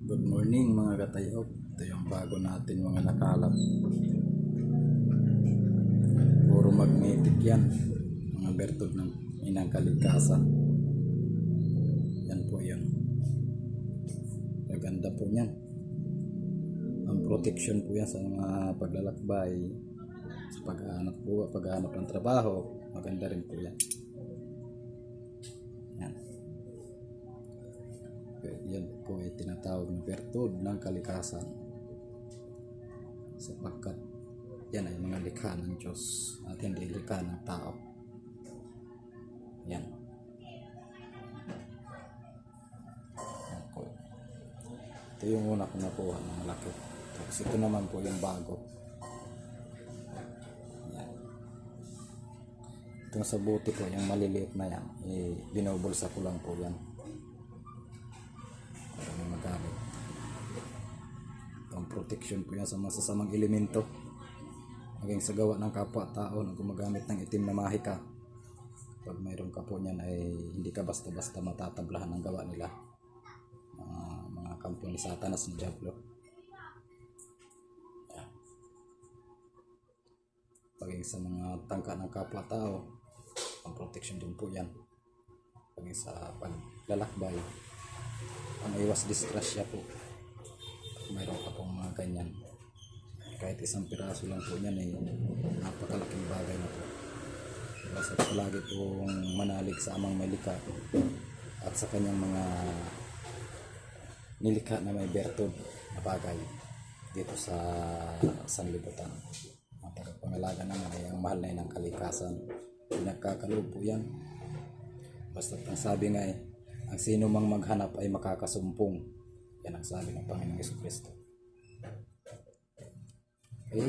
Good morning mga katayok. Ito yung bago natin mga nakalap. Puro magnetic yan. Mga bertod ng inang kalikasan. Yan po yun. Maganda po yan. Ang protection po yan sa mga paglalakbay, sa paghahanap ng trabaho. Maganda rin po yan. Yan po ay tinatawag na bertod ng kalikasan, sapagkat yan ay mga likha ng Diyos at hindi likha ng tao. Yan po. Ito yung una ko nakuha ng malaki. Tapos ito naman po yung bago. Yan. Ito sa buti po, yung maliliit na yan, binubulsa ko lang po yan. Magamit. Ang protection po yan sa masasamang elemento, maging sa gawa ng kapwa-tao na gumagamit ng itim na mahika. Pag mayroon ka po niyan ay hindi ka basta-basta matatablahan ng gawa nila, mga kampo ni Satanas ni Diablo. Paging sa mga tangka ng kapwa-tao, ang protection din po yan. Paging sa paglalakbay, ang iwas disgrasya po. Mayroon ka pong mga ganyan, kahit isang piraso lang po yan ay napakalaking bagay na po. Basta palagi pong manalig sa amang malika at sa kanyang mga nilikha na may bertod na bagay dito sa sanlibutan. Ang tagapangalaga naman ay ang mahal na yun ng kalikasan. Pinagkakaloob po yan. Basta ang sabi nga ang sino mang maghanap ay makakasumpong. Yan ang sabi ng Panginoong Jesucristo. Okay?